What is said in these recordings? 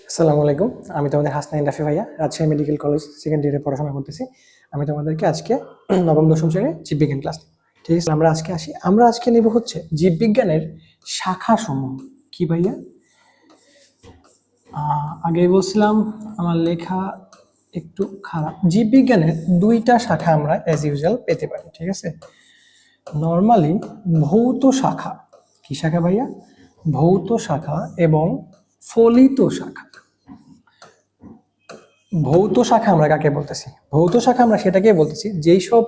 আসসালামু আলাইকুম। আমি তোমাদের হাসনাইন রাফি ভাইয়া, রাজশাহী মেডিকেল কলেজ সেকেন্ড ইয়ারে পড়াশোনা করতেছি। আমি তোমাদেরকে আজকে নবম দশম শ্রেণীর জীববিজ্ঞান ক্লাস নেব। ঠিক আছে, আমরা আজকে নেব হচ্ছে জীববিজ্ঞানের শাখা সমূহ। কি ভাইয়া? আগে বলছিলাম আমার লেখা একটু খারাপ। জীববিজ্ঞানের দুইটা শাখা আমরা অ্যাজ ইউজুয়াল পেতে পারি। ঠিক আছে, নর্মালি ভৌত শাখা। কি শাখা ভাইয়া? ভৌত শাখা এবং ফলিত শাখা। ভৌত শাখা আমরা কাকে বলতেছি? ভৌত শাখা আমরা সেটাকে বলতেছি যেই সব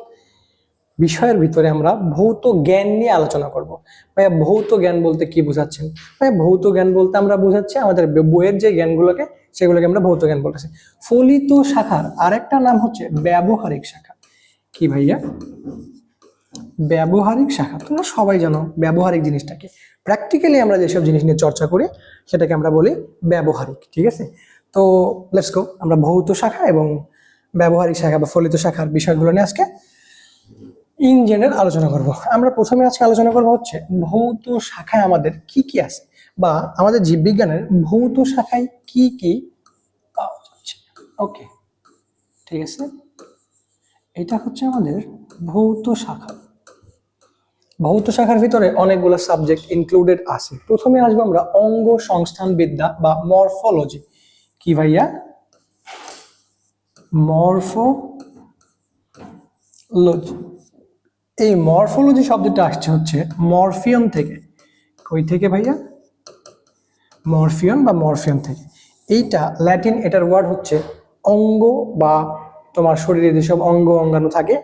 বিষয়ের ভিতরে আমরা ভৌত জ্ঞান নিয়ে আলোচনা করব। ভাইয়া ভৌত জ্ঞান বলতে কি বোঝাচ্ছেন? ভাইয়া ভৌত জ্ঞান বলতে আমরা বোঝাচ্ছি আমাদের বইয়ের যে জ্ঞানগুলোকে, সেগুলোকে আমরা ভৌত জ্ঞান বলতেছি। ফলিত শাখার আরেকটা নাম হচ্ছে ব্যবহারিক শাখা। কি ভাইয়া? ব্যবহারিক শাখা। তোমরা সবাই জানো ব্যবহারিক জিনিসটাকে। প্র্যাকটিক্যালি আমরা যেসব জিনিস নিয়ে চর্চা করি সেটাকে আমরা বলি ব্যবহারিক। ঠিক আছে, তো লেটস গো, আমরা ভৌত শাখা এবং ব্যবহারিক শাখা বা ফলিত শাখার বিষয়গুলো নিয়ে আজকে ইন জেনারেল আলোচনা করব। আমরা প্রথমে আজকে আলোচনা করব হচ্ছে ভৌত শাখায় আমাদের কি কি আছে, বা আমাদের জীববিজ্ঞানের ভৌত শাখায় কি কি পাওয়া যাচ্ছে। ওকে, ঠিক আছে, এটা হচ্ছে আমাদের ভৌত শাখা। ভৌত শাখার ভিতরে অনেকগুলো সাবজেক্ট ইনক্লুডেড আছে। প্রথমে আসবো আমরা অঙ্গ সংস্থান বিদ্যা বা মরফোলজি। কি ভাইয়া? মরফোলজি। এই মরফোলজি শব্দটা আসছে হচ্ছে মরফিয়ন থেকে। কই থেকে ভাইয়া? মরফিয়ন বা মরফিয়ন থেকে। এইটা ল্যাটিন, এটার ওয়ার্ড হচ্ছে অঙ্গ, বা তোমার শরীরে যেসব অঙ্গ অঙ্গাণু থাকে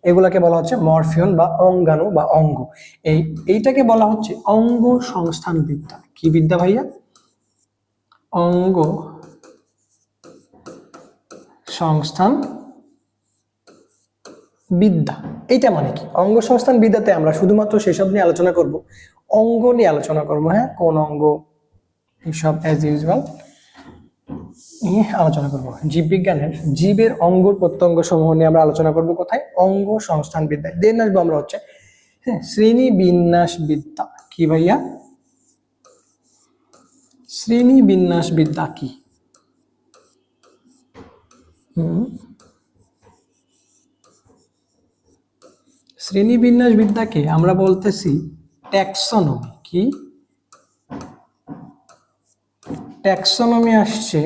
এগুলাকে বলা হচ্ছে মরফিয়ন বা অঙ্গাণু বা অঙ্গ। এইটাকে বলা হচ্ছে অঙ্গ সংস্থান বিদ্যা। কি বিদ্যা ভাইয়া? অঙ্গ সংস্থান বিদ্যা। এইটা মানে কি? অঙ্গ সংস্থান বিদ্যাতে আমরা শুধুমাত্র সেসব নিয়ে আলোচনা করব, অঙ্গ নিয়ে আলোচনা করবো। হ্যাঁ, কোন অঙ্গ, এইসব অ্যাজ ইউজুয়াল নিয়ে আলোচনা করব। জীববিজ্ঞানের জীবের অঙ্গ প্রত্যঙ্গ সমূহ নিয়ে আমরা আলোচনা করব কোথায়? অঙ্গ সংস্থান বিদ্যায়। দেন আসবো আমরা হচ্ছে শ্রেণী বিন্যাস বিদ্যা। কি ভাইয়া? শ্রেণী বিন্যাস বিদ্যা কি? শ্রেণী বিন্যাস বিদ্যাকে আমরা বলতেছি ট্যাক্সোনমি। কি? ট্যাক্সোনমি আসছে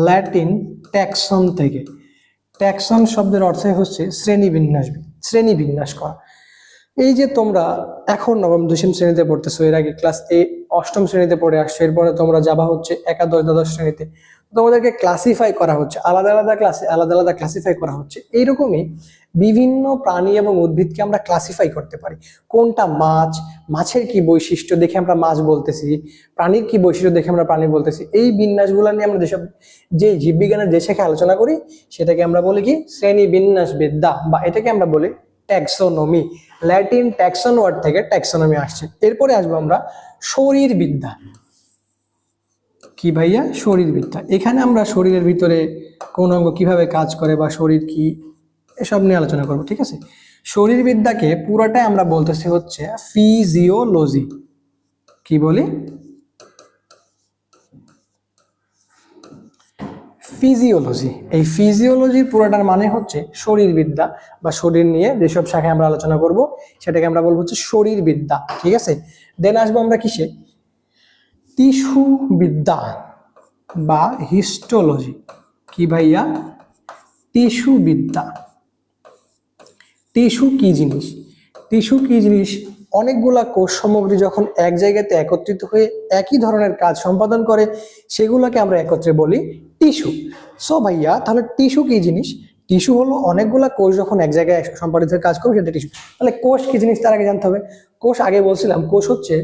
ল্যাটিন ট্যাক্সন থেকে। ট্যাক্সন শব্দের অর্থ হচ্ছে শ্রেণী বিন্যাস করা। এই যে তোমরা এখন নবম দশম শ্রেণীতে পড়তেছো, এর আগে ক্লাস অষ্টম শ্রেণীতে পড়ে আসছো, এরপরে তোমরা যাবা হচ্ছে একাদশ দ্বাদশ শ্রেণীতে, তোমাদেরকে ক্লাসিফাই করা হচ্ছে, আলাদা আলাদা ক্লাসে আলাদা আলাদা ক্লাসিফাই করা হচ্ছে। এইরকমই বিভিন্ন প্রাণী এবং উদ্ভিদকে আমরা ক্লাসিফাই করতে পারি। কোনটা মাছ, মাছের কি বৈশিষ্ট্য দেখে আমরা মাছ বলতেছি, প্রাণীর কি বৈশিষ্ট্য দেখে আমরা প্রাণী বলতেছি। এই বিন্যাসগুলো নিয়ে আমরা যে জীববিজ্ঞানের যে শাখায় আলোচনা করি সেটাকে আমরা বলি কি? শ্রেণী বিন্যাস বিদ্যা, বা এটাকে আমরা বলি ট্যাক্সোনমি। ল্যাটিন ট্যাক্সন ওয়ার্ড থেকে ট্যাক্সোনমি আসছে। এরপরে আসবো আমরা শরীর বিদ্যা। কি ভাইয়া? শরীর বিদ্যা। এখানে আমরা শরীরের ভিতরে কোন অঙ্গ কিভাবে কাজ করে বা শরীর কি, এসব নিয়ে আলোচনা করবো। ঠিক আছে, শরীর বিদ্যাকে পুরোটাই আমরা বলতেছি হচ্ছে ফিজিওলজি। কি বলি? ফিজিওলজি। এই ফিজিওলজির পুরোটার মানে হচ্ছে শরীর বিদ্যা, বা শরীর নিয়ে যেসব শাখায় আমরা আলোচনা করব সেটাকে আমরা বলবো হচ্ছে শরীর বিদ্যা। ঠিক আছে, দেন আসবো আমরা কিসে? টিস্যু বিদ্যা বা হিস্টোলজি। কি ভাইয়া? টিস্যু বিদ্যা। টিস্যু কি জিনিস? টিস্যু কি জিনিস? অনেকগুলা কোষ সামগ্রী যখন এক জায়গাতে একত্রিত হয়ে একই ধরনের কাজ সম্পাদন করে সেগুলোকে আমরা একত্রে বলি টিস্যু। সো ভাইয়া, তাহলে টিস্যু কি জিনিস? টিস্যু হলো অনেকগুলা কোষ যখন এক জায়গায় সম্পাদিত হয়ে কাজ করবে সেটা টিস্যু। তাহলে কোষ কি জিনিস তার আগে জানতে হবে। কোষ আগে বলছিলাম, কোষ হচ্ছে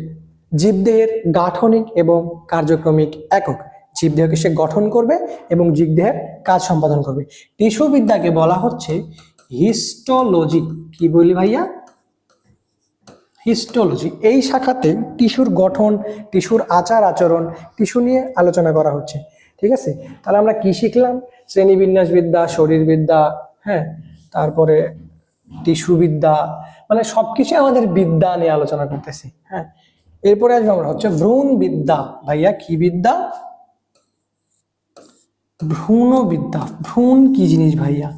জীবদেহের গাঠনিক এবং কার্যক্রমিক একক। জীবদেহকে সে গঠন করবে এবং জীবদেহের কাজ সম্পাদন করবে। টিস্যু বিদ্যাকে বলা হচ্ছে হিস্টোলজি। কি বলি ভাইয়া? হিস্টোলজি। এই শাখাতে টিস্যুর গঠন, টিস্যুর আচার আচরণ, টিস্যু নিয়ে আলোচনা করা হচ্ছে। ঠিক আছে, তাহলে আমরা কি শিখলাম? শ্রেণীবিন্যাস বিদ্যা, শরীর বিদ্যা, হ্যাঁ, তারপরে টিস্যু বিদ্যা, মানে সবকিছু আমাদের বিদ্যা নিয়ে আলোচনা করতেছি। হ্যাঁ, এরপরে আসবো আমরা হচ্ছে ভ্রূণ বিদ্যা। ভাইয়া কি বিদ্যা? ভ্রূণবিদ্যা, ভ্রূণ কি জিনিস ভাইয়া?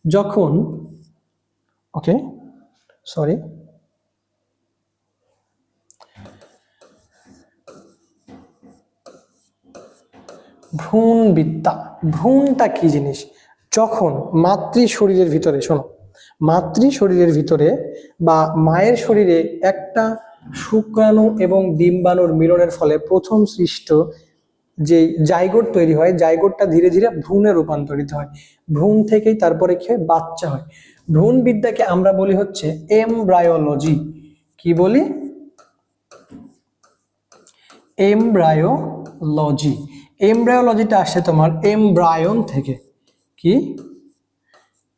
যখন, ওকে সরি, ভ্রূণবিদ্যা, ভ্রূণটা কি জিনিস? যখন মাতৃ শরীরের ভিতরে, শোনো, মাতৃ শরীরের ভিতরে বা মায়ের শরীরে একটা শুক্রাণু এবং ডিম্বাণুর মিলনের ফলে প্রথম সৃষ্ট যে জাইগোট তৈরি হয়, জাইগোটটা ধীরে ধীরে ভ্রূণে রূপান্তরিত হয়, ভ্রূণ থেকেই তারপরে কি হয়? বাচ্চা হয়। ভ্রূণ বিদ্যাকে আমরা বলি হচ্ছে এমব্রায়োলজি। কি বলি? এমব্রায়োলজি। এমব্রায়োলজিটা আসছে তোমার এমব্রায়ন থেকে। কি?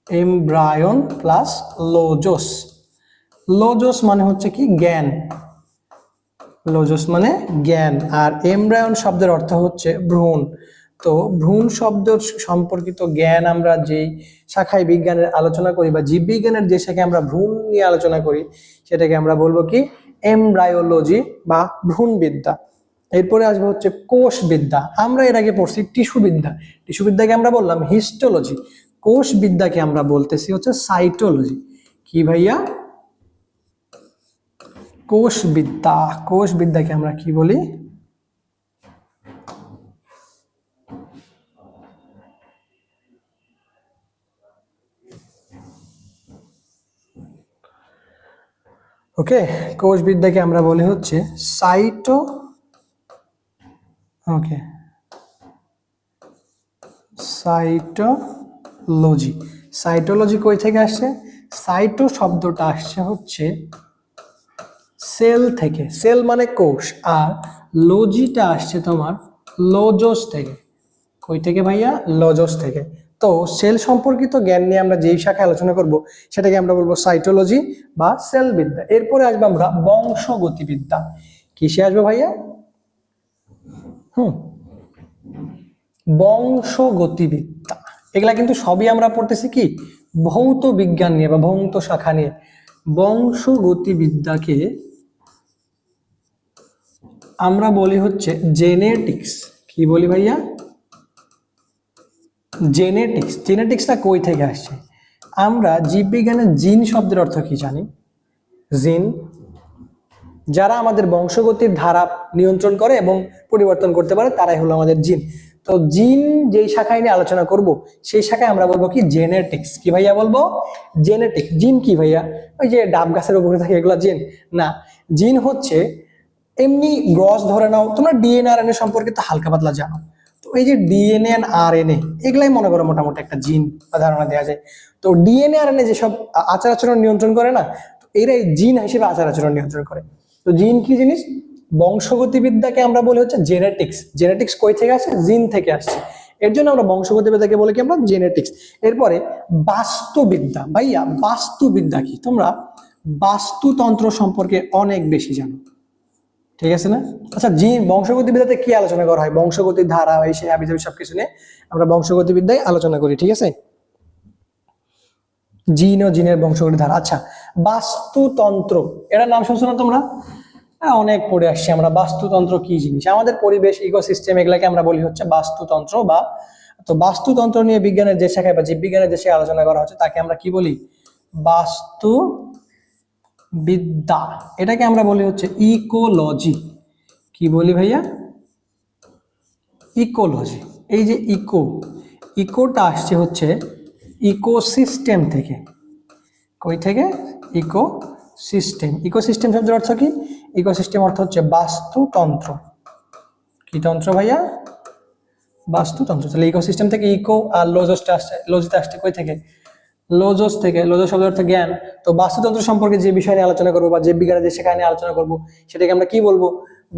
এমব্রায়ন প্লাস লোজোস। লোজোস মানে হচ্ছে কি? জ্ঞান। লোজোস মানে জ্ঞান, আর এমব্রায়ন শব্দের অর্থ হচ্ছে ভ্রূণ। তো ভ্রূণ শব্দ সম্পর্কিত জ্ঞান আমরা যেই শাখায় বিজ্ঞানের আলোচনা করি বা জীববিজ্ঞানের যে শাখায় আমরা ভ্রূণ নিয়ে আলোচনা করি সেটাকে আমরা বলবো কি? এমব্রায়োলজি বা ভ্রূণবিদ্যা। এরপরে আসবে হচ্ছে কোষবিদ্যা। আমরা এর আগে পড়ছি টিস্যুবিদ্যা। টিস্যুবিদ্যাকে আমরা বললাম হিস্টোলজি। কোষবিদ্যাকে আমরা বলতেছি হচ্ছে সাইটোলজি। কি ভাইয়া? কোষবিদ্যা। কোষবিদ্যাকে আমরা কি বলি? ওকে, কোষবিদ্যাকে আমরা বলি হচ্ছে সাইটো, ওকে, সাইটোলজি। সাইটোলজি কই থেকে আসছে? সাইটো শব্দটা আসছে হচ্ছে সেল থেকে। সেল মানে কোষ, আর লজিটা আসছে তোমার লোজোস থেকে। কই থেকে ভাইয়া? লোজোস থেকে। তো সেল সম্পর্কিত জ্ঞান নিয়ে আমরা যেই শাখায় আলোচনা করব সেটাকে আমরা বলবো সাইটোলজি বা সেল বিদ্যা। এরপরে আসবে আমরা বংশগতিবিদ্যা। কিসে আসবে ভাইয়া? হুম, বংশগতিবিদ্যা। এগুলা কিন্তু সবই আমরা পড়তেছি কি? ভৌত বিজ্ঞান নিয়ে বা ভৌত শাখা নিয়ে। বংশগতিবিদ্যাকে আমরা বলি হচ্ছে জেনেটিক্স। কি বলি ভাইয়া? জেনেটিক্স। জেনেটিক্সটা কই থেকে আসছে? আমরা জীববিজ্ঞানের জিন শব্দের অর্থ কি জানি? জিন, যারা আমাদের বংশগতির ধারা নিয়ন্ত্রণ করে এবং পরিবর্তন করতে পারে তারাই হলো আমাদের জিন। তো জিন যেই শাখায় নিয়ে আলোচনা করব সেই শাখায় আমরা বলবো কি? জেনেটিক্স। কি ভাইয়া বলবো? জেনেটিক্স। জিন কি ভাইয়া? ওই যে ডাব গাছের উপরে থাকে এগুলো জিন না। জিন হচ্ছে এমনি গ্রস, ধরে নাও তোমরা ডিএনএ আর এনএ সম্পর্কে তো হালকা পাতলা জানো। তো এই যে ডিএনএ আর এনএ এগুলাই মনে করো মোটামুটি একটা জিন বা ধারণা দেওয়া যায়। তো ডিএনএ আর এনএ যেসব আচার আচরণ নিয়ন্ত্রণ করে না, তো এরাই জিন হিসেবে আচার আচরণ নিয়ন্ত্রণ করে। তো জিন কি জিনিস? বংশগতিবিদ্যাকে আমরা বলি হচ্ছে জেনেটিক্স। জেনেটিক্স কই থেকে আসছে? জিন থেকে আসছে। এর জন্য আমরা বংশগতিবিদ্যাকে বলি কি? আমরা জেনেটিক্স। এরপরে বাস্তুবিদ্যা। ভাইয়া বাস্তুবিদ্যা কি? তোমরা বাস্তুতন্ত্র সম্পর্কে অনেক বেশি জানো, ঠিক আছে না? আচ্ছা, জিন বংশগতিবিদ্যাতে কি আলোচনা করা হয়? বংশগতির ধারা, এই সেই হাবিজাবি সবকিছু নিয়ে আমরা বংশগতিবিদ্যায় আলোচনা করি, ঠিক আছে? জিন ও জিনের বংশগতির ধারা। আচ্ছা, বাস্তুতন্ত্র, এটার নাম শুনছো না তোমরা? হ্যাঁ, অনেক পড়ে আসছি আমরা। বাস্তুতন্ত্র কি জিনিস? আমাদের পরিবেশ, ইকোসিস্টেম, এগুলাকে আমরা বলি হচ্ছে বাস্তুতন্ত্র বা, তো বাস্তুতন্ত্র নিয়ে বিজ্ঞানের যে শাখায় বা জীববিজ্ঞানের যে শাখায় আলোচনা করা হচ্ছে তাকে আমরা কি বলি? বাস্তু বিদ্যা। এটাকে আমরা বলি হচ্ছে ইকোলজি। কি বলি ভাইয়া? ইকোলজি। এই যে ইকো, ইকোটা আসছে হচ্ছে ইকোসিস্টেম থেকে। কই থেকে? ইকোসিস্টেম। ইকোসিস্টেম শব্দের অর্থ কি? ইকোসিস্টেম অর্থ হচ্ছে বাস্তুতন্ত্র। কি তন্ত্র ভাইয়া? বাস্তুতন্ত্র। তাহলে ইকোসিস্টেম থেকে ইকো আর লোজসটা আসছে, লজিতে আসছে কই থেকে? লোজস থেকে। লোজস শব্দের অর্থ জ্ঞান। তো বাস্তুতন্ত্র সম্পর্কে যে বিষয় নিয়ে আলোচনা করবো বা যে বিজ্ঞানের যে সেখানে আলোচনা করবো সেটাকে আমরা কি বলবো?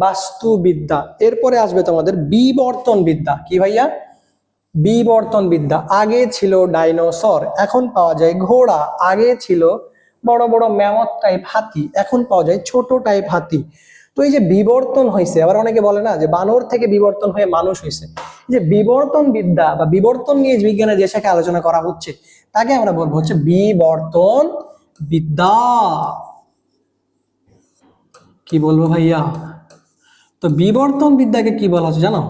বাস্তুবিদ্যা। এরপরে আসবে তোমাদের বিবর্তন বিদ্যা। কি ভাইয়া? বিবর্তন বিদ্যা। আগে ছিল ডাইনোসর, এখন পাওয়া যায় ঘোড়া। আগে ছিল বড় বড় ম্যামথ টাইপ হাতি, এখন পাওয়া যায় ছোট টাইপ হাতি। তো এই যে বিবর্তন হয়েছে, আবার অনেকে বলে না যে বানর থেকে বিবর্তন হয়ে মানুষ হয়েছে। এই যে বিবর্তন বিদ্যা বা বিবর্তন নিয়ে বিজ্ঞানের যে শাখায় আলোচনা করা হচ্ছে তাকে আমরা বলবো হচ্ছে বিবর্তন বিদ্যা। কি বলবো ভাইয়া? তো বিবর্তন বিদ্যাকে কি বলা হচ্ছে জানো?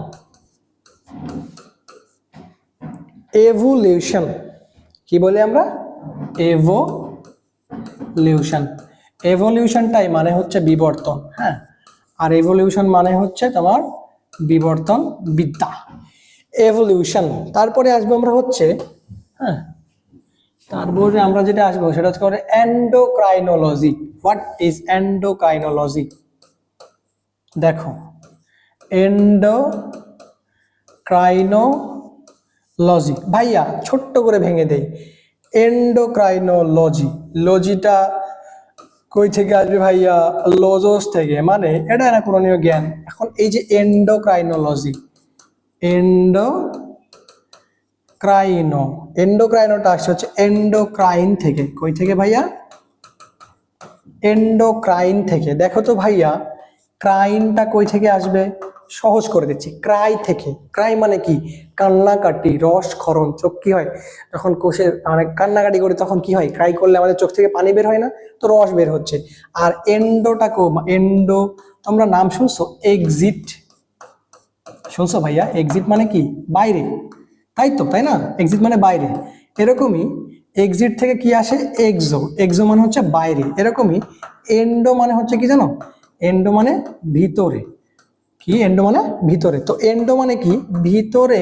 এভোলিউশন। কি বলি আমরা? এভোলিউশন। এভলিউশনটাই মানে হচ্ছে বিবর্তন, হ্যাঁ, আর এভলিউশন মানে হচ্ছে তোমার বিবর্তন বিদ্যা, এভলিউশন। তারপরে আসবো আমরা হচ্ছে, হ্যাঁ, তারপরে আমরা যেটা আসবো সেটা হচ্ছে এন্ডোক্রাইনোলজি। What is endocrinology? দেখো, এন্ডোক্রাইনোলজি ভাইয়া ছোট্ট করে ভেঙে দেই। এন্ডোক্রাইনোলজি, লজিটা কই থেকে আসবে ভাইয়া? লজস থেকে, মানে এটা না করণীয় জ্ঞান। এখন এই যে এন্ডোক্রাইনোলজি, এন্ডোক্রাইনোটা আসছে হচ্ছে এন্ডোক্রাইন থেকে। কই থেকে ভাইয়া? এন্ডোক্রাইন থেকে। দেখো তো ভাইয়া, ক্রাইনটা কই থেকে আসবে? সহজ করে দিচ্ছি, ক্রাই থেকে। ক্রাই মানে কি? কান্নাকাটি, রস ক্ষরণ। চোখ কি হয় যখন কোষে মানে কান্নাকাটি করি তখন কি হয়? ক্রাই করলে আমাদের চোখ থেকে পানি বের হয় না, তো রস বের হচ্ছে। আর এন্ডোটাকে, এন্ডো তোমরা নাম শুনছো? এক্সিট শুনছো ভাইয়া? এক্সিট মানে কি? বাইরে, তাই তো, তাই না? এক্সিট মানে বাইরে। এরকমই এক্সিট থেকে কি আসে? এক্সো। এক্সো মানে হচ্ছে বাইরে। এরকমই এন্ডো মানে হচ্ছে কি জানো? এন্ডো মানে ভিতরে। কি? এন্ডো মানে ভিতরে। তো এন্ডো মানে কি? ভিতরে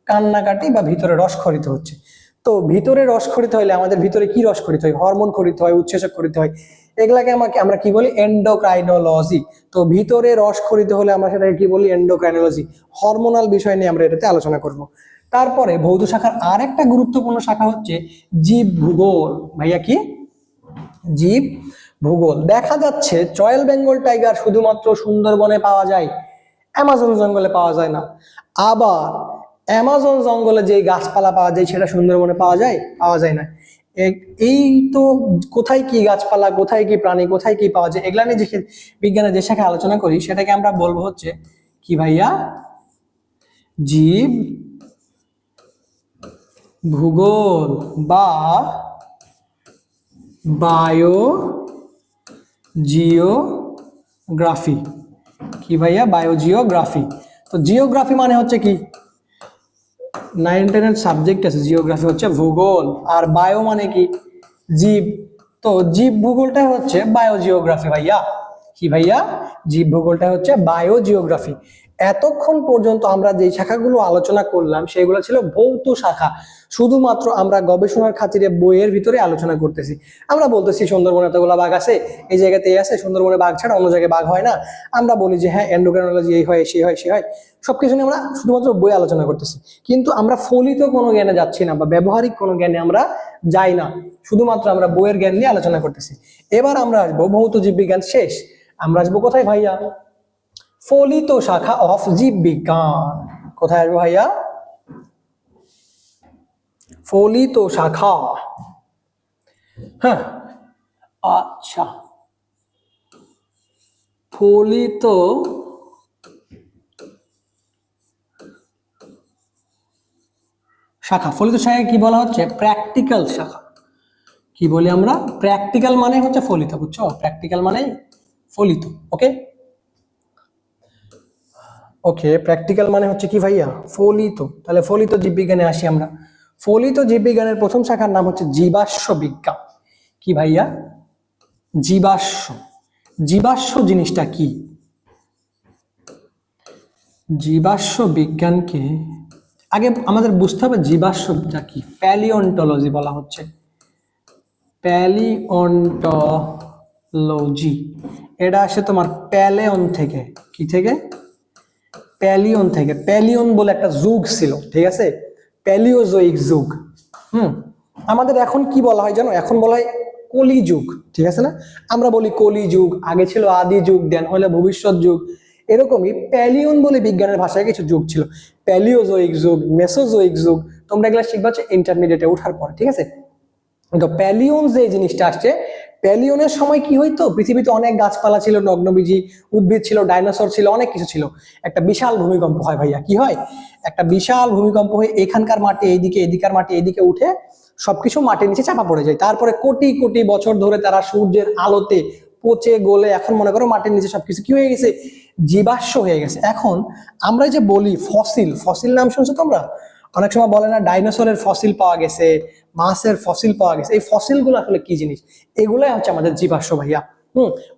কান্নাকাটি বা ভিতরে রসক্ষরিত হচ্ছে। তো ভিতরে রসক্ষরিত হলে আমাদের ভিতরে কি রসক্ষরিত হয়? হরমোন খরিত হয়, উৎসেচক খরিত হয়। এগুলাকে আমরা কি বলি? এন্ডোক্রাইনোলজি। তো ভিতরে রসক্ষরিত হলে আমরা সেটাকে কি বলি? এন্ডোক্রাইনোলজি। হরমোনাল বিষয় নিয়ে আমরা এটাতে আলোচনা করব। তারপরে ভৌত শাখার আর একটা গুরুত্বপূর্ণ শাখা হচ্ছে জীব ভূগোল। ভাইয়া কি? জীব ভূগোল। দেখা যাচ্ছে রয়্যাল বেঙ্গল টাইগার শুধুমাত্র সুন্দরবনে পাওয়া যায়, অ্যামাজন জঙ্গলে পাওয়া যায় না। আবার অ্যামাজন জঙ্গলে যে গাছপালা পাওয়া যায় সেটা সুন্দরবনে পাওয়া যায়? পাওয়া যায় না। এই তো কোথায় কি গাছপালা, কোথায় কি প্রাণী, কোথায় কি পাওয়া যায়, এগুলা নিয়ে যে বিজ্ঞানের যে শাখায় আলোচনা করি সেটাকে আমরা বলবো হচ্ছে কি ভাইয়া? জীব ভূগোল বা বায়োজিওগ্রাফি। কি ভাইয়া? বায়োজিওগ্রাফি। তো জিওগ্রাফি মানে হচ্ছে কি? 9-10 সাবজেক্ট আছে, জিওগ্রাফি হচ্ছে ভূগোল। আর বায়ো মানে কি? জীব। তো জীব ভূগোলটা হচ্ছে বায়োজিওগ্রাফি ভাইয়া। কি ভাইয়া? জীব ভূগোলটা হচ্ছে বায়োজিওগ্রাফি। এতক্ষণ পর্যন্ত আমরা যে শাখাগুলো আলোচনা করলাম সেগুলো ছিল ভৌত শাখা। শুধুমাত্র আমরা গবেষণার খাতিরে বইয়ের ভিতরে আলোচনা করতেছি। আমরা বলতেছি সুন্দরবনে এতগুলো বাঘ আছে, এই জায়গাতে এই আছে, সুন্দরবনে বাঘ ছাড়া অন্য জায়গায় বাঘ হয় না। আমরা বলি যে হ্যাঁ এন্ডোক্রাইনোলজি এই হয়, সে হয়, সে হয়। সবকিছু নিয়ে আমরা শুধুমাত্র বই আলোচনা করতেছি, কিন্তু আমরা ফলিত কোনো জ্ঞানে যাচ্ছি না বা ব্যবহারিক কোনো জ্ঞানে আমরা যাই না। শুধুমাত্র আমরা বইয়ের জ্ঞান নিয়ে আলোচনা করতেছি। এবার আমরা আসবো ভৌত জীববিজ্ঞান শেষ, আমরা আসবো কোথায় ভাইয়া? ফলিত শাখা অফ জীববিজ্ঞান। কোথায় আসবো ভাইয়া? ফলিত শাখা। হ্যাঁ, আচ্ছা, ফলিত শাখা। ফলিত শাখাকে কি বলা হচ্ছে? প্র্যাকটিক্যাল শাখা। কি বলি আমরা? প্র্যাকটিক্যাল মানে হচ্ছে ফলিত, বুঝছো? প্র্যাকটিক্যাল মানে ফলিত। ওকে ওকে, প্র্যাকটিক্যাল মানে হচ্ছে কি ভাইয়া? ফলিত। তাহলে ফলিত জীববিজ্ঞানে আসি আমরা। ফলিত জীববিজ্ঞানের প্রথম শাখার নাম হচ্ছে জীবাশ্ম বিজ্ঞান। কি ভাইয়া? জীবাশ্ম। জীবাশ্ম জিনিসটা কি? জীবাশ্ম বিজ্ঞানকে আগে আমাদের বুঝতে হবে জীবাশ্মটা কি। প্যালিওন্টোলজি বলা হচ্ছে, প্যালিওন্টোলজি। এটা আসে তোমার প্যালিয়ন থেকে। কি থেকে? প্যালিয়ন থেকে। প্যালিয়ন বলে একটা যুগ ছিল, ঠিক আছে? প্যালিওজোইক যুগ। আমাদের এখন কি বলা হয় জানো? এখন বলা হয় কলি যুগ, ঠিক আছে না? আমরা বলি কলি যুগ, আগে ছিল আদি যুগ, দেন হলে ভবিষ্যৎ যুগ। এরকমই প্যালিয়ন বলে বিজ্ঞানের ভাষায় কিছু যুগ ছিল। প্যালিওজোইক যুগ, মেসোজোইক যুগ, তোমরা এগুলা শিখবা হচ্ছে ইন্টারমিডিয়েটে ওঠার পর, ঠিক আছে? তো প্যালিয়ন যে জিনিসটা আসছে, প্যালিয়নের সময় কি হইতো? পৃথিবীতে অনেক গাছপালা ছিল, নগ্নবীজি উদ্ভিদ ছিল, ডাইনোসর ছিল, অনেক কিছু ছিল। একটা বিশাল ভূমিকম্প হয় ভাইয়া। কি হয়? একটা বিশাল ভূমিকম্প হয়ে এখানকার মাটি এইদিকে, এদিকার মাটি এইদিকে উঠে সবকিছু মাটির নিচে চাপা পড়ে যায়। তারপরে কোটি কোটি বছর ধরে তারা সূর্যের আলোতে পচে গলে এখন মনে করো মাটির নিচে সবকিছু কি হয়ে গেছে? জীবাশ্ম হয়ে গেছে। এখন আমরা যে বলি ফসিল, ফসিল নাম শুনছো তোমরা? অনেক সময় বলে না ডাইনোসরের ফসিল পাওয়া গেছে, মাছের ফসিল পাওয়া গেছে, এই ফসিলগুলো আসলে কি জিনিস? এগুলাই হচ্ছে আমাদের জীবাশ্ম ভাইয়া।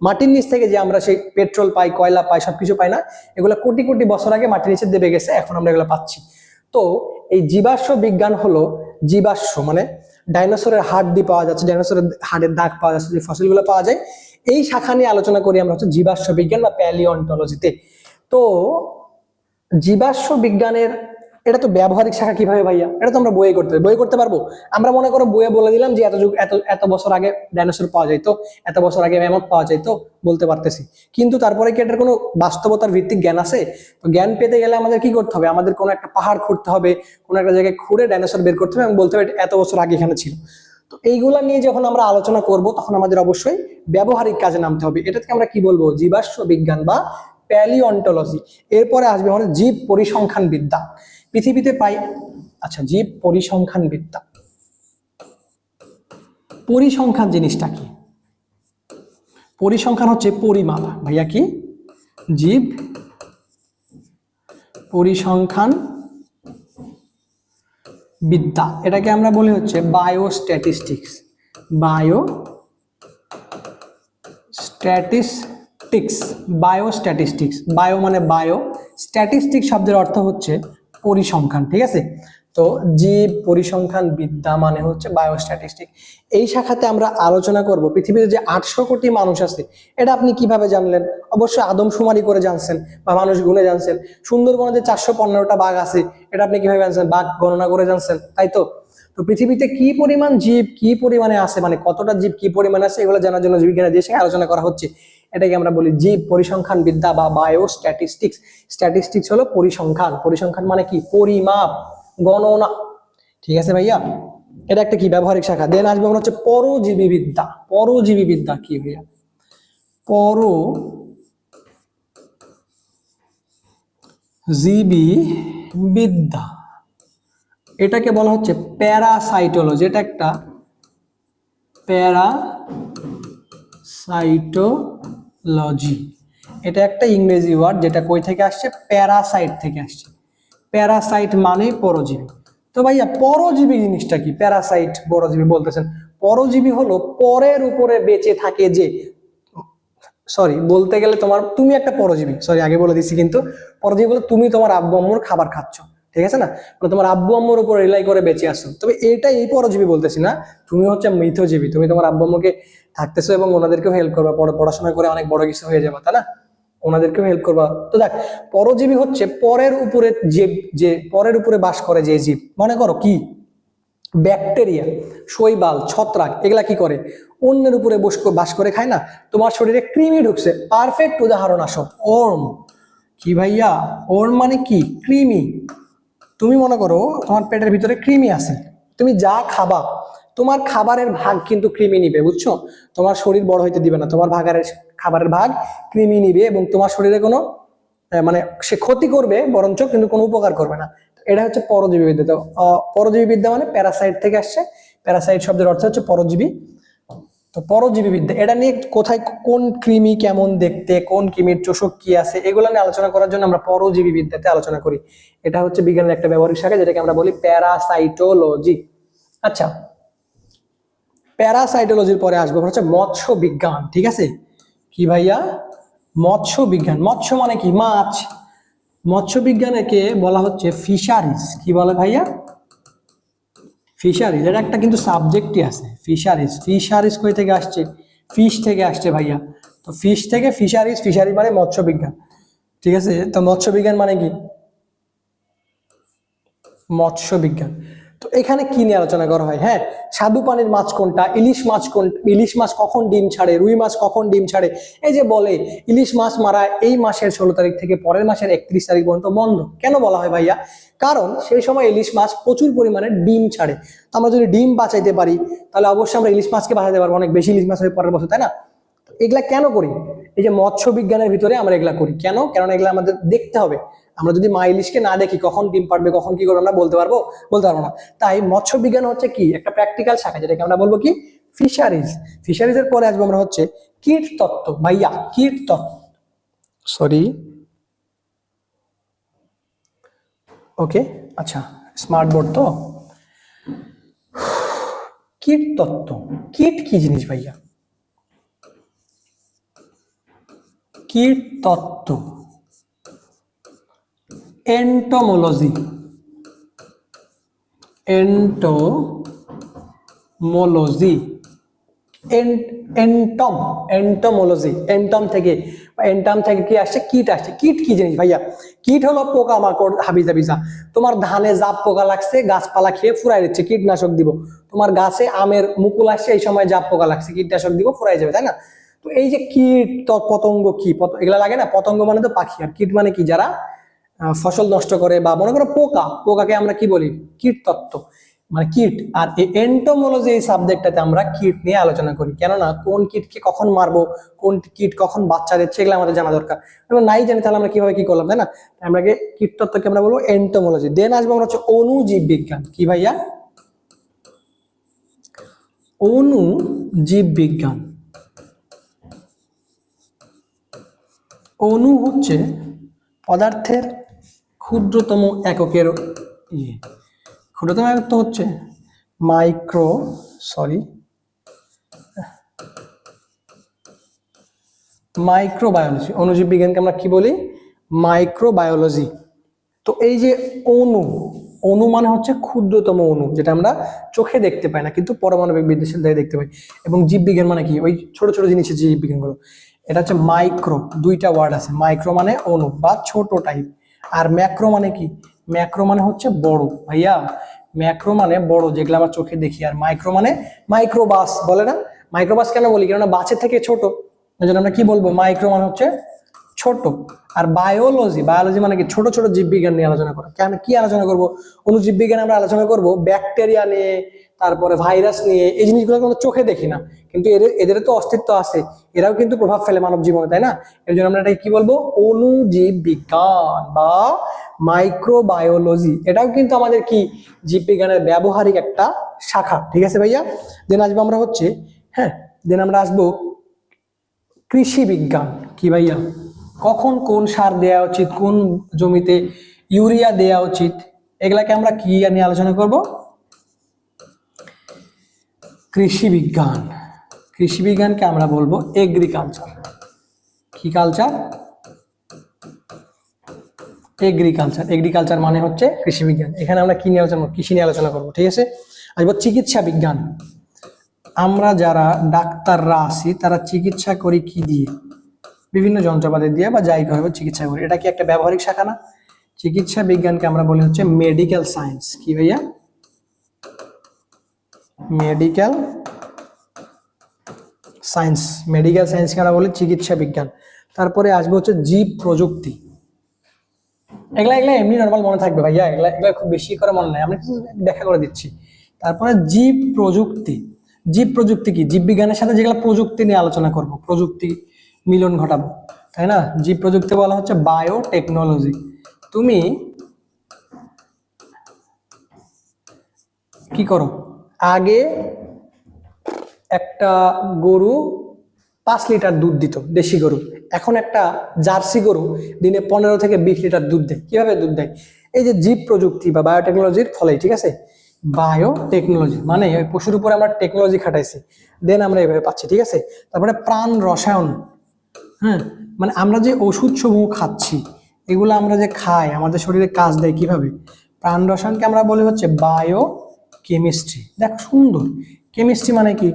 মাটির নিচ থেকে যে আমরা সেই পেট্রোল পাই, কয়লা পাই, সবকিছু পাই না, এগুলো কোটি কোটি বছর আগে মাটির নিচে দেবে গেছে, এখন আমরা এগুলো পাচ্ছি। তো এই জীবাশ্ম বিজ্ঞান হলো, জীবাশ্ম মানে ডাইনোসরের হাড় পাওয়া যাচ্ছে, ডাইনোসরের হাড়ের দাগ পাওয়া যাচ্ছে, যে ফসিলগুলো পাওয়া যায়, এই শাখা নিয়ে আলোচনা করি আমরা হচ্ছে জীবাশ্ম বিজ্ঞান বা প্যালিওন্টোলজিতে। তো জীবাশ্ম বিজ্ঞানের এটা তো ব্যবহারিক শাখা কিভাবে ভাইয়া? এটা তো আমরা বই করতে পারবো। আমরা মনে করো বইয়ে বলে দিলাম যে এত যুগ এত এত বছর আগে ডাইনোসর পাওয়া যাইতো, এত বছর আগে ম্যামথ পাওয়া যাইতো, বলতে পারতেছি। কিন্তু তারপরে কি এটার কোনো বাস্তবতার ভিত্তিক জ্ঞান আছে? তো জ্ঞান পেতে গেলে আমাদের কি করতে হবে? আমাদের কোনো একটা পাহাড় খুঁড়তে হবে, কোনো একটা জায়গায় খুঁড়ে ডাইনোসর বের করতে হবে এবং বলতে হবে এত বছর আগে এখানে ছিল। তো এইগুলা নিয়ে যখন আমরা আলোচনা করব, তখন আমাদের অবশ্যই ব্যবহারিক কাজে নামতে হবে। এটাকে আমরা কি বলবো? জীবাশ্ম বিজ্ঞান বা প্যালিওন্টোলজি। এরপরে আসবে আমাদের জীব পরিসংখ্যান বিদ্যা। পৃথিবীতে পাই, আচ্ছা, জীব পরিসংখ্যান বিদ্যা। পরিসংখ্যান জিনিসটা কি? পরিসংখ্যান হচ্ছে পরিমাপ ভাইয়া। কি? জীব পরিসংখ্যান বিদ্যা, এটাকে আমরা বলি হচ্ছে বায়োস্ট্যাটিস্টিক্স। বায়োস্ট্যাটিস্টিক্স, বায়ো মানে বায়ো, স্ট্যাটিস্টিক শব্দের অর্থ হচ্ছে পরিসংখ্যান, ঠিক আছে? তো জীব পরিসংখ্যান বিদ্যা মানে হচ্ছে বায়োস্ট্যাটিস্টিক। এই শাখাতে আমরা আলোচনা করব পৃথিবীতে যে 800 কোটি মানুষ আছে, এটা আপনি কিভাবে জানলেন? অবশ্যই আদমশুমারি করে জানছেন বা মানুষ গুণে জানছেন। সুন্দরবনে যে 415টা বাঘ আছে, এটা আপনি কিভাবে জানছেন? বাঘ গণনা করে জানছেন, তাই তো? তো পৃথিবীতে কি পরিমাণ জীব কি পরিমাণে আছে, মানে কতটা জীব কি পরিমাণে আছে, এগুলো জানার জন্য জীববিজ্ঞানের যে শাখায় আলোচনা করা হচ্ছে, এটাকে আমরা বলি জীব পরিসংখ্যান বিদ্যা বা বায়োস্ট্যাটিস্টিক্স। স্ট্যাটিস্টিক্স হলো পরিসংখ্যান, পরিসংখ্যান মানে কি? পরিমাপ, গণনা, ঠিক আছে ভাইয়া? এটা একটা কি ব্যবহারিক শাখা। দেন আসবে আমরা হচ্ছে পরজীবী বিদ্যা। পরজীবী বিদ্যা কি ভাইয়া? পরজীবী বিদ্যা, এটাকে বলা হচ্ছে প্যারাসাইটোলজি। এটা একটা প্যারাসাইটোলজি, এটা একটা ইংরেজি ওয়ার্ড, যেটা কই থেকে আসছে? প্যারাসাইট থেকে আসছে। প্যারাসাইট মানে পরজীবী। তো ভাইয়া পরজীবী জিনিসটা কি? প্যারাসাইট, পরজীবী বলতেছেন। পরজীবী হলো পরের উপরে বেঁচে থাকে যে, সরি বলতে গেলে তুমি একটা পরজীবী, সরি আগে বলে দিচ্ছি, কিন্তু পরজীবী বলে তুমি তোমার আব্বু আম্মুর খাবার খাচ্ছ, ঠিক আছে না? মানে তোমার আব্বু আম্মুর উপর রিলাই করে বেঁচে আসছো। তবে এই পরজীবী বলতেছি না, তুমি হচ্ছে মৃতজীবী। তুমি তোমার আব্বু আম্মুকে থাকতেছো এবং ওনাদেরকেও হেল্প করবা, পড়াশোনা করে অনেক বড় কিছু হয়ে যাবে, তাই না? ওনাদেরকেও হেল্প করবা। তো দেখ, পরজীবী হচ্ছে পরের উপরে যে পরের উপরে বাস করে যে জীব। মনে করো কি, ব্যাকটেরিয়া, শৈবাল, ছত্রাক, এগুলা কি করে? অন্যের উপরে বাস করে খায় না? তোমার শরীরে কৃমি ঢুকছে, পারফেক্ট উদাহরণ আসো ওর্ম। কি ভাইয়া? ওর্ম মানে কি? কৃমি। তুমি মনে করো তোমার পেটের ভিতরে কৃমি আছে, তুমি যা খাবা তোমার খাবারের ভাগ কিন্তু কৃমি নিবে, বুঝছো? তোমার শরীর বড় হইতে দিবে না, তোমার খাবারের ভাগ কৃমি নিবে এবং তোমার শরীরে কোনো মানে সে ক্ষতি করবে বরঞ্চ, কিন্তু কোনো উপকার করবে না। এটা হচ্ছে পরজীবী বিদ্যা। তো পরজীবী বিদ্যা মানে প্যারাসাইট থেকে আসছে। প্যারাসাইট শব্দের অর্থ হচ্ছে পরজীবী। তো পরজীবী বিদ্যা, এটা নিয়ে কোথায় কোন কৃমি কেমন দেখতে, কোন কৃমির চোষক কি আছে, এগুলো নিয়ে আলোচনা করার জন্য আমরা পরজীবী বিদ্যাতে আলোচনা করি। এটা হচ্ছে বিজ্ঞানের একটা ব্যবহারিক শাখা, যেটাকে আমরা বলি প্যারাসাইটোলজি। আচ্ছা, প্যারাসাইটোলজির পরে আসবো হচ্ছে মৎস্য বিজ্ঞান, ঠিক আছে? কি ভাইয়া? মৎস্য বিজ্ঞান। মৎস্য মানে কি? মাছ। মৎস্য বিজ্ঞানকে বলা হচ্ছে ফিশারিজ। কি বলে ভাইয়া? ফিশারিজ। এটা একটা কিন্তু সাবজেক্টই আছে, ফিশারিজ। ফিশারিজ কই থেকে আসছে? ফিশ থেকে আসছে ভাইয়া। তো ফিশ থেকে ফিশারিজ, ফিশারিজ মানে মৎস্য বিজ্ঞান, ঠিক আছে? তো মৎস্য বিজ্ঞান মানে কি? মৎস্য বিজ্ঞান। তো এখানে কি নিয়ে আলোচনা করা হয়? হ্যাঁ, স্বাদু পানির মাছ কোনটা, ইলিশ মাছ ইলিশ মাছ কখন ডিম ছাড়ে, রুই মাছ কখন ডিম ছাড়ে। এই যে বলে ইলিশ মাছ মারা এই মাসের 16 তারিখ থেকে পরের মাসের 31 তারিখ পর্যন্ত বন্ধ, কেন বলা হয় ভাইয়া? কারণ সেই সময় ইলিশ মাছ প্রচুর পরিমাণে ডিম ছাড়ে। তো আমরা যদি ডিম বাঁচাইতে পারি, তাহলে অবশ্যই আমরা ইলিশ মাছকে বাঁচাতে পারবো, অনেক বেশি ইলিশ মাছ হবে পরের বছর, তাই না? এগুলা কেন করি? এই যে মৎস্য বিজ্ঞানের ভিতরে আমরা এগুলা করি কেন? কারণ এগুলা আমাদের দেখতে হবে। আমরা যদি মা ইলিশকে না দেখি কখন ডিম পারবে, কখন কি করবে, আমরা বলতে পারবো না। তাই মৎস্য বিজ্ঞান হচ্ছে কি? একটা প্র্যাকটিক্যাল শাখা, যেটাকে আমরা বলবো কি? ফিশারিজ। ফিশারিজের পরে আসবো আমরা হচ্ছে কীট তত্ত্ব। ভাইয়া কীট তত্ত্ব, সরি, ওকে, আচ্ছা, স্মার্ট বোর্ড তো। কীট তত্ত্ব, কীট কি জিনিস ভাইয়া? কীট তত্ত্ব, এন্টোমোলজি, এন্টোমোলজি, এন্টম, এন্টোমোলজি, এন্টম থেকে, এন্টাম থেকে কি আসছে? কীট আসছে। কীট কি জিনিস ভাইয়া? কীট হলো পোকামাকড়, হাবিজাবিজা। তোমার ধানে জাপ পোকা লাগছে, গাছপালা খেয়ে ফুরাই দিচ্ছে, কীটনাশক দিব। তোমার গাছে আমের মুকুল আসছে, এই সময় জাপ পোকা লাগছে, কীটনাশক দিব, ফুরাই যাবে, তাই না? তো এই যে কীট, পতঙ্গ, কি এগুলা লাগে না? পতঙ্গ মানে তো পাখি, আর কীট মানে কি? যারা ফসল নষ্ট করে, বা মনে করো পোকা, পোকাকে আমরা কি বলি? কীট তত্ত্ব, মানে কীট। আর এই এন্টোমোলজি, এই সাবজেক্টটাতে আমরা কীট নিয়ে আলোচনা করি, কেননা কোন কীটকে কখন মারবো, কোন কীট কখন বাচ্চা দিচ্ছে, এগুলো আমাদের জানা দরকার। এবং নাই জানি তাহলে আমরা কিভাবে কি করলাম, তাই না? আমরা কীট তত্ত্বকে আমরা বলবো এন্টোমোলজি। দেন আসবো আমরা হচ্ছে অণুজীব বিজ্ঞান। কি ভাইয়া? অণুজীব বিজ্ঞান। অণু হচ্ছে পদার্থের ক্ষুদ্রতম এককের ক্ষুদ্রতম একক তো হচ্ছে মাইক্রোবায়োলজি। অণুজীব বিজ্ঞানকে আমরা কি বলি? মাইক্রোবায়োলজি। তো এই যে অণু, অণু মানে হচ্ছে ক্ষুদ্রতম অণু, যেটা আমরা চোখে দেখতে পাই না, কিন্তু পারমাণবিক বিদ্যুৎ দিয়ে দেখতে পাই। এবং জীববিজ্ঞান মানে কি? ওই ছোট ছোট জিনিসের জীববিজ্ঞানগুলো। এটা হচ্ছে মাইক্রো, দুইটা ওয়ার্ড আছে। মাইক্রো মানে অণু বা ছোট টাইপ, আর ম্যাক্রো মানে কি? ম্যাক্রো মানে হচ্ছে বড় ভাইয়া। ম্যাক্রো মানে বড়, যেগুলো আমরা চোখে দেখি। আর মাইক্রো মানে মাইক্রোবাস বলে না? মাইক্রোবাস কেন বলি? কেননা বাসের থেকে ছোট, এই জন্য আমরা কি বলবো? মাইক্রো মানে হচ্ছে ছোট। আর বায়োলজি, বায়োলজি মানে কি? ছোট ছোট জীববিজ্ঞান নিয়ে আলোচনা করা। আমি কি আলোচনা করব? অণুজীব বিজ্ঞানে আমরা আলোচনা করব ব্যাকটেরিয়া নিয়ে, তারপরে ভাইরাস নিয়ে। এই জিনিসগুলো আমরা চোখে দেখি না, কিন্তু এদের তো অস্তিত্ব আছে, এরাও কিন্তু প্রভাব ফেলে মানব জীবনে, তাই না? এর জন্য আমরা এটাকে কি বলবো? অণুজীব বিজ্ঞান বা মাইক্রোবায়োলজি। এটাও কিন্তু আমাদের কি? জীববিজ্ঞানের ব্যবহারিক একটা শাখা। ঠিক আছে ভাইয়া? দেন আসবো আমরা হচ্ছে, হ্যাঁ, দেন আমরা আসবো কৃষি বিজ্ঞান। কি ভাইয়া? কখন কোন সার দেওয়া উচিত, কোন জমিতে ইউরিয়া দেওয়া উচিত, এগুলাকে আমরা কি নিয়ে আলোচনা করব? কৃষি বিজ্ঞান। কৃষি বিজ্ঞানকে আমরা বলবো এগ্রিকালচার। কি কালচার? এগ্রিকালচার। এগ্রিকালচার মানে হচ্ছে কৃষি বিজ্ঞান। এখানে আমরা কি নিয়ে আলোচনা করব? কৃষি নিয়ে আলোচনা করবো। ঠিক আছে? আসবো চিকিৎসা বিজ্ঞান। আমরা যারা ডাক্তাররা আছি, তারা চিকিৎসা করি কি দিয়ে? বিভিন্ন যন্ত্রপাতি দিয়ে বা যাইভাবে চিকিৎসা করি। এটা কি একটা ব্যবহারিক শাখা না? চিকিৎসা বিজ্ঞানকে আমরা বলি হচ্ছে মেডিকেল সায়েন্স। কি ভাইয়া? Medical science. মেডিকেল সায়েন্সকে আমরা বলি চিকিৎসা বিজ্ঞান। তারপরে আসবে হচ্ছে জীব প্রযুক্তি। এগুলা এগুলা এমনি নর্মাল মনে থাকবে ভাইয়া, এগুলা এগুলা খুব বেশি করে মনে নাই, আমি ব্যাখ্যা করে দিচ্ছি। তারপরে জীব প্রযুক্তি। জীব প্রযুক্তি কি? জীব বিজ্ঞানের সাথে যেগুলো প্রযুক্তি নিয়ে আলোচনা করব, প্রযুক্তি মিলন ঘটাবো, তাই না? জীব প্রযুক্তি বলা হচ্ছে বায়োটেকনোলজি। তুমি কি করো? আগে একটা গরু 5 লিটার দুধ দিত, দেশি গরু। এখন একটা জার্সি গরু দিনে 15 থেকে 20 লিটার দুধ দেয়। কিভাবে দুধ দেয়? এই যে জীব প্রযুক্তি বা বায়োটেকনোলজির ফলে। ঠিক আছে? বায়োটেকনোলজি মানে ওই পশুর উপরে আমরা টেকনোলজি খাটাইছি, দেন আমরা এভাবে পাচ্ছি। ঠিক আছে? তারপরে প্রাণ রসায়ন। হ্যাঁ, মানে আমরা যে ওষুধ সমূহ খাচ্ছি, এগুলো আমরা যে খাই, আমাদের শরীরে কাজ দেয় কিভাবে? প্রাণ রসায়নকে আমরা বলি হচ্ছে বায়ো কেমিস্ট্রি। দেখ সুন্দর। কেমিস্ট্রি মানে কি?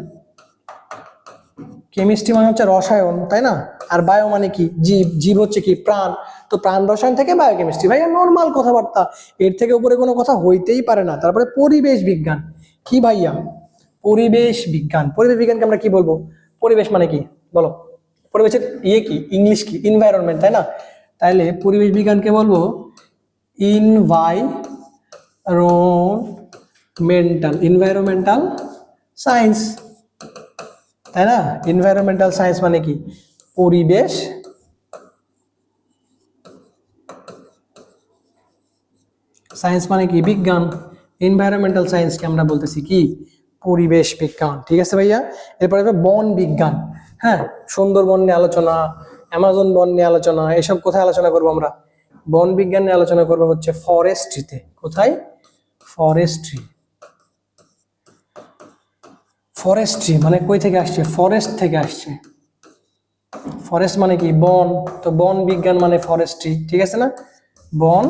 কেমিস্ট্রি মানে হচ্ছে রসায়ন, তাই না? আর বায়ো মানে কি? জীব। জীব হচ্ছে কি? প্রাণ। তো প্রাণ রসায়ন থেকে বায়োকেমিস্ট্রি। ভাইয়া নর্মাল কথাবার্তা, এর থেকে উপরে কোনো কথা হইতেই পারে না। তারপরে পরিবেশ বিজ্ঞান। কি ভাইয়া? পরিবেশ বিজ্ঞান। পরিবেশ বিজ্ঞানকে আমরা কি বলবো? পরিবেশ মানে কি বলো? পরিবেশের কি? ইংলিশ কি? এনভায়রনমেন্ট, তাই না? তাইলে পরিবেশ বিজ্ঞানকে বলবো এনভায়রনমেন্টাল সায়েন্স, তাই না? এনভায়রনমেন্টাল সায়েন্স মানে কি? পরিবেশ সায়েন্স মানে কি? বিজ্ঞান। এনভায়রনমেন্টাল সায়েন্সকে আমরা বলতেছি কি? পরিবেশ বিজ্ঞান। ঠিক আছে ভাইয়া? এরপরে বন বিজ্ঞান। হ্যাঁ, সুন্দরবন নিয়ে আলোচনা, অ্যামাজন বন নিয়ে আলোচনা, এসব কোথায় আলোচনা করবো আমরা? বন বিজ্ঞান নিয়ে আলোচনা করবো হচ্ছে ফরেস্ট্রিতে। কোথায়? ফরেস্ট্রি। ফরেস্ট্রি মানে কই থেকে আসছে? ফরেস্ট থেকে আসছে। ফরেস্ট মানে কি? বন। তো বন বিজ্ঞান মানে ফরেস্ট্রি, ঠিক আছে না? বন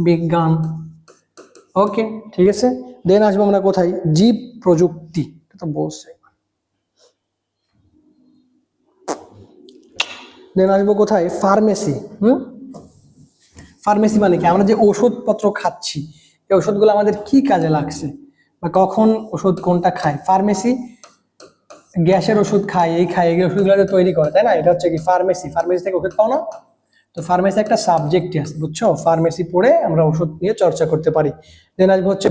বিজ্ঞান। ওকে, ঠিক আছে। দেন আসবো আমরা কোথায়? জীব প্রযুক্তি। এটা তো বলছে। দেন আসবো কোথায়? ফার্মেসি। ফার্মেসি মানে কি? আমরা যে ওষুধপত্র খাচ্ছি, এই ওষুধগুলো আমাদের কি কাজে লাগছে বা কখন ওষুধ কোনটা খায়? ফার্মেসি গ্যাসের ওষুধ খায়, এই খায়, এই ওষুধগুলো তৈরি করে, তাই না? এটা হচ্ছে কি ফার্মেসি। ফার্মেসি থেকে ওষুধ পাও না? তো ফার্মেসি একটা সাবজেক্টই আছে, বুঝছো? ফার্মেসি পড়ে আমরা ওষুধ নিয়ে চর্চা করতে পারি। দেন আসবো হচ্ছে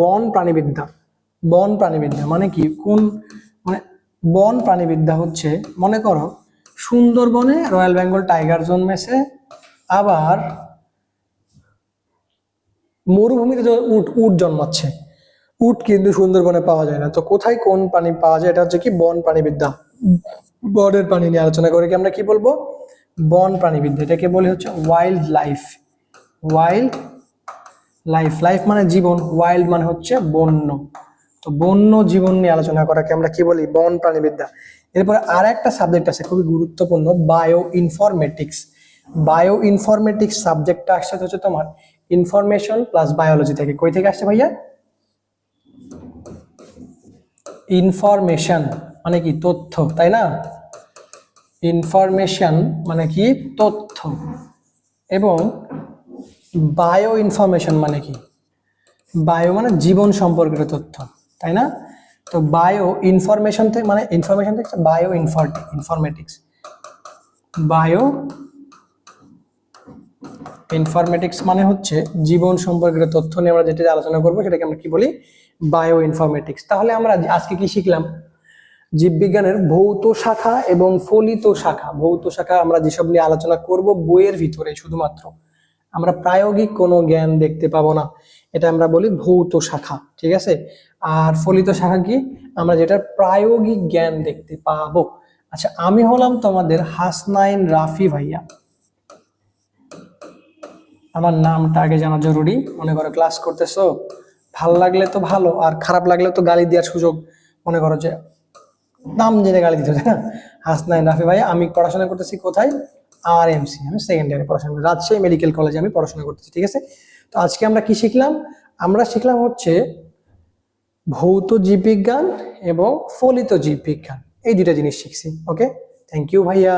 বন প্রাণীবিদ্যা। বন প্রাণীবিদ্যা মানে কি? কোন মানে বন প্রাণীবিদ্যা হচ্ছে, মনে করো সুন্দরবনে রয়্যাল বেঙ্গল টাইগার জন্মেছে, আবার মরুভূমিতে উট উট জন্মাচ্ছে। উট কিন্তু সুন্দরবনে পাওয়া যায় না, তো কোথায় কোন প্রাণী পাওয়া যায়? এটা হচ্ছে কি বন প্রাণীবিদ্যা। বনের প্রাণী নিয়ে আলোচনা করে কি আমরা কি বলবো? বন প্রাণীবিদ্যা। এটাকে বলে হচ্ছে wild life. Wild life, life মানে জীবন, ওয়াইল্ড মানে হচ্ছে বন্য। তো বন্য জীবন নিয়ে আলোচনা করাকে আমরা কি বলি? বন প্রাণীবিদ্যা। এরপরে আর একটা সাবজেক্ট আছে খুবই গুরুত্বপূর্ণ, বায়ো ইনফরমেটিক্স। বায়ো ইনফরমেটিক্স সাবজেক্টটা আসছে হচ্ছে তোমার ইনফরমেশন প্লাস বায়োলজি থেকে। কই থেকে আসছে ভাইয়া? ইনফরমেশন মানে কি? তথ্য, তাই না? ইনফরমেশন মানে কি? তথ্য। এবং বায়ো ইনফরমেশন মানে কি? বায়ো মানে জীবন সম্পর্কিত তথ্য, তাই না? তো বায়ো ইনফরমেশন থেকে মানে ইনফরমেশন থেকে বায়ো ইনফরমেটিক্স। বায়ো ইনফরমেটিক্স মানে হচ্ছে জীবন সম্পর্কিত তথ্য নিয়ে আমরা যেটা আলোচনা করবো সেটাকে আমরা কি বলি? Bio informatics. তাহলে আমরা আজকে কি শিখলাম? জীববিজ্ঞানের ভৌত শাখা এবং ফলিত শাখা। ভৌত শাখা আমরা যেসব নিয়ে আলোচনা করব বইয়ের ভিতরে শুধুমাত্র, আমরা প্রায়োগিক কোনো জ্ঞান দেখতে পাবো না, এটা আমরা বলি ভৌত শাখা, ঠিক আছে? আর ফলিত শাখা কি? আমরা যেটা প্রায়োগিক জ্ঞান দেখতে পাবো। আচ্ছা, আমি হলাম তোমাদের হাসনাইন রাফি ভাইয়া। আমার নামটা আগে জানা জরুরি। মনে করো ক্লাস করতেছো, ভাল লাগলে তো ভালো, আর খারাপ লাগলে তো গালি দেওয়ার সুযোগ, মনে করো যে নাম জেনে গালি দিতে, তাই না? হাসনাইন রাফি ভাই, আমি পড়াশোনা করতেছি কোথায়? RMC, আমি সেকেন্ড ইয়ারে পড়াশোনা করি, রাজশাহী মেডিকেল কলেজে আমি পড়াশোনা করতেছি, ঠিক আছে? তো আজকে আমরা কি শিখলাম? আমরা শিখলাম হচ্ছে ভৌত জীববিজ্ঞান এবং ফলিত জীববিজ্ঞান, এই দুইটা জিনিস শিখছি। ওকে, থ্যাংক ইউ ভাইয়া।